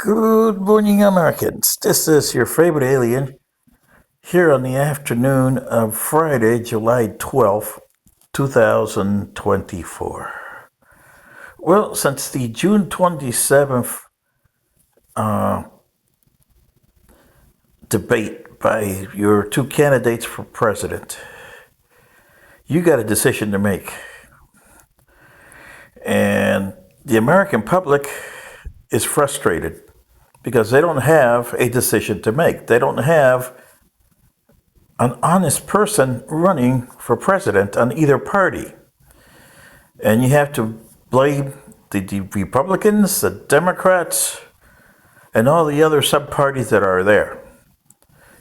Good morning, Americans. This is your favorite alien here on the afternoon of Friday, July 12th, 2024. Well, since the June 27th debate by your two candidates for president, you got a decision to make. And the American public is frustrated because they don't have a decision to make. They don't have an honest person running for president on either party. And you have to blame the Republicans, the Democrats, and all the other sub parties that are there.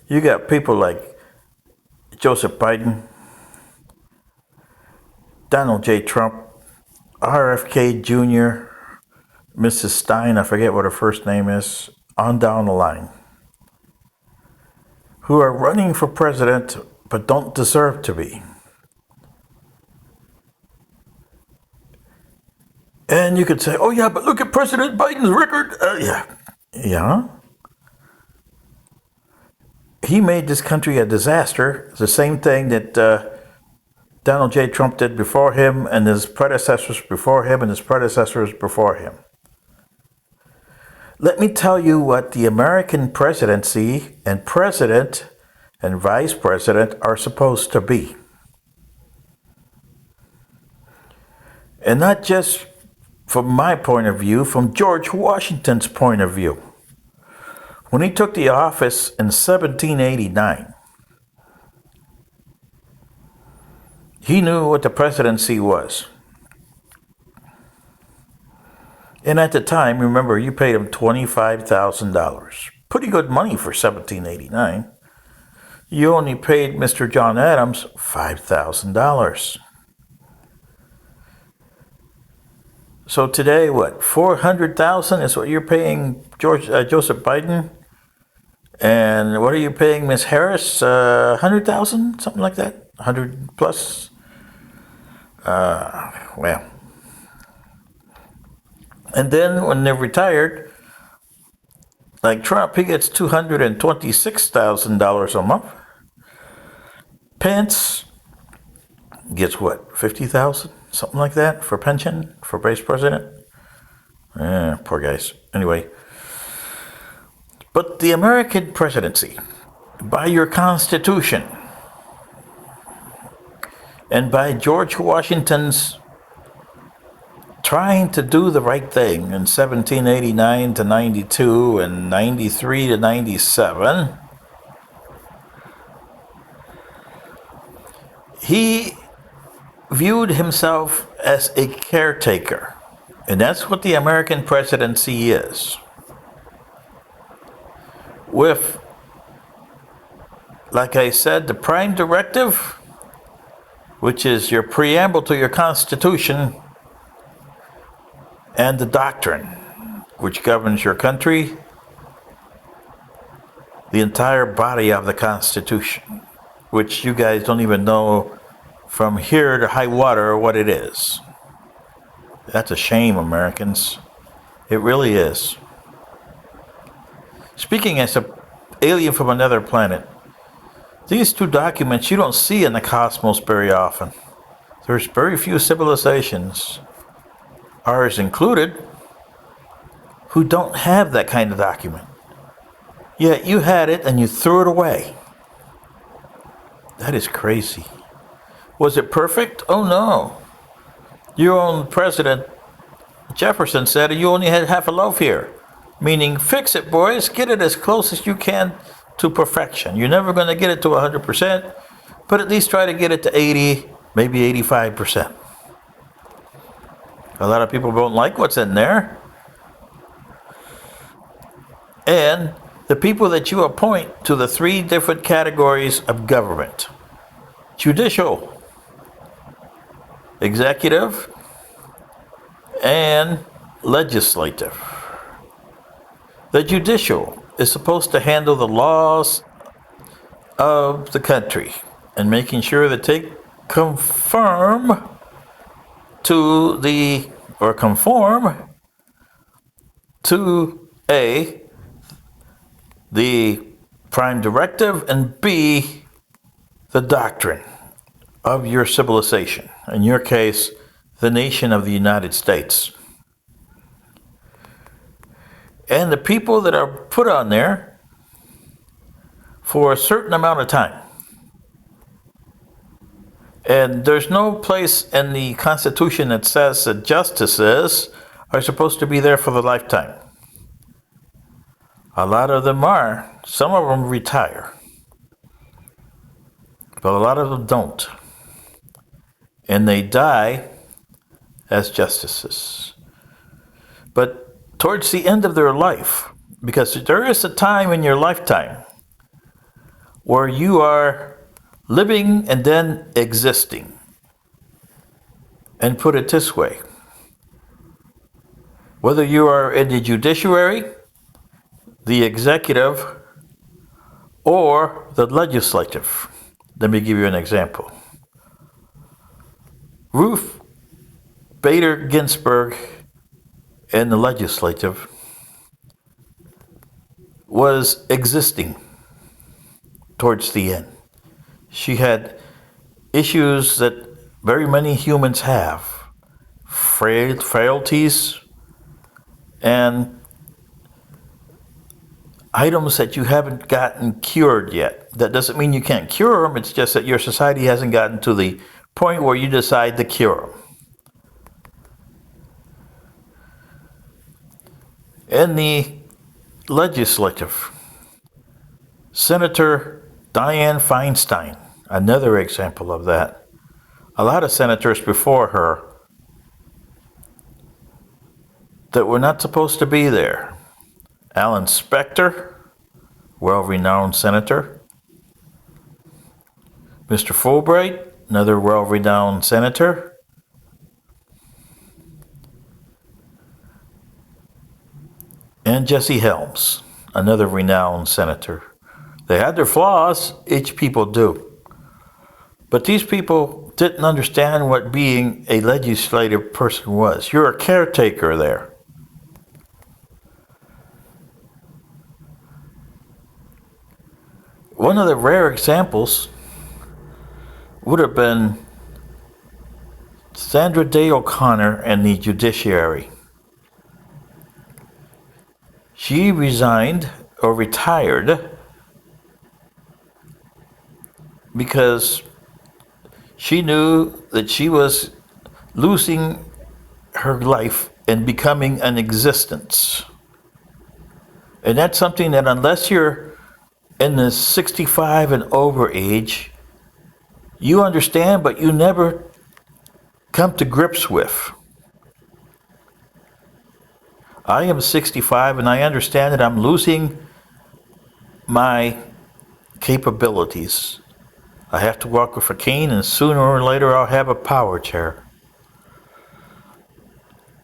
You got people like Joseph Biden, Donald J. Trump, RFK Jr., Mrs. Stein, I forget what her first name is, on down the line, who are running for president but don't deserve to be. And you could say, oh yeah, but look at President Biden's record. Yeah. He made this country a disaster. It's the same thing that Donald J. Trump did before him and his predecessors before him and his predecessors before him. Let me tell you what the American presidency and president and vice president are supposed to be. And not just from my point of view, from George Washington's point of view. When he took the office in 1789, he knew what the presidency was. And at the time, remember, you paid him $25,000. Pretty good money for 1789. You only paid Mr. John Adams $5,000. So today, what, $400,000 is what you're paying Joseph Biden? And what are you paying Miss Harris? $100,000, something like that? 100 plus? Well. And then when they're retired, like Trump, he gets $226,000 a month. Pence gets what, $50,000? Something like that for pension for vice president. Poor guys. Anyway, but the American presidency, by your Constitution and by George Washington's trying to do the right thing in 1789 to 92 and 93 to 97, he viewed himself as a caretaker. And that's what the American presidency is. With, like I said, the prime directive, which is your preamble to your Constitution, and the doctrine, which governs your country, the entire body of the Constitution, which you guys don't even know from here to high water what it is. That's a shame, Americans. It really is. Speaking as an alien from another planet, these two documents you don't see in the cosmos very often. There's very few civilizations, ours included, who don't have that kind of document. Yet you had it and you threw it away. That is crazy. Was it perfect? Oh no. Your own President Jefferson said you only had half a loaf here. Meaning, fix it, boys. Get it as close as you can to perfection. You're never going to get it to 100%, but at least try to get it to 80, maybe 85%. A lot of people don't like what's in there. And the people that you appoint to the three different categories of government: judicial, executive, and legislative. The judicial is supposed to handle the laws of the country and making sure that they conform to A, the prime directive, and B, the doctrine of your civilization. In your case, the nation of the United States. And the people that are put on there for a certain amount of time. And there's no place in the Constitution that says that justices are supposed to be there for the lifetime. A lot of them are. Some of them retire. But a lot of them don't. And they die as justices. But towards the end of their life, because there is a time in your lifetime where you are living and then existing. And put it this way, whether you are in the judiciary, the executive, or the legislative. Let me give you an example. Ruth Bader Ginsburg in the legislative was existing towards the end. She had issues that very many humans have, frailties, and items that you haven't gotten cured yet. That doesn't mean you can't cure them, it's just that your society hasn't gotten to the point where you decide to cure them. In the legislative, Senator Dianne Feinstein, another example of that. A lot of senators before her that were not supposed to be there. Alan Specter, well-renowned senator. Mr. Fulbright, another well-renowned senator. And Jesse Helms, another renowned senator. They had their flaws, each people do. But these people didn't understand what being a legislative person was. You're a caretaker there. One of the rare examples would have been Sandra Day O'Connor and the judiciary. She resigned or retired because she knew that she was losing her life and becoming an existence. And that's something that unless you're in the 65 and over age, you understand, but you never come to grips with. I am 65 and I understand that I'm losing my capabilities. I have to walk with a cane, and sooner or later I'll have a power chair.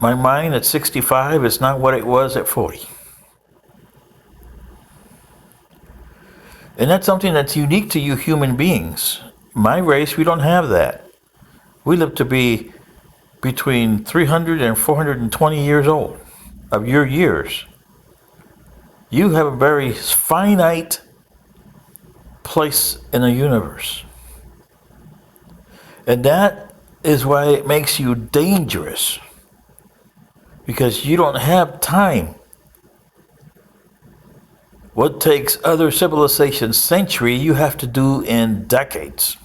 My mind at 65 is not what it was at 40. And that's something that's unique to you human beings. My race, we don't have that. We live to be between 300 and 420 years old of your years. You have a very finite place in the universe. And that is why it makes you dangerous. Because you don't have time. What takes other civilizations centuries, you have to do in decades.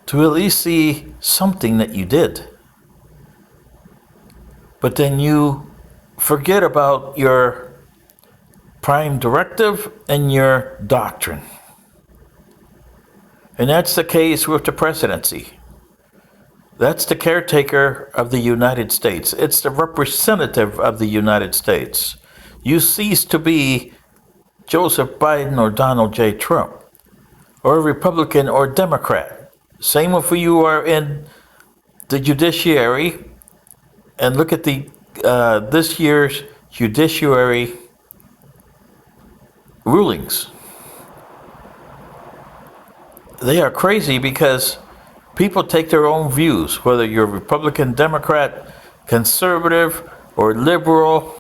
To at least see something that you did. But then you forget about your prime directive and your doctrine. And that's the case with the presidency. That's the caretaker of the United States. It's the representative of the United States. You cease to be Joseph Biden or Donald J. Trump, or a Republican or Democrat. Same if you are in the judiciary, and look at the this year's judiciary rulings. They are crazy because people take their own views, whether you're Republican, Democrat, conservative, or liberal.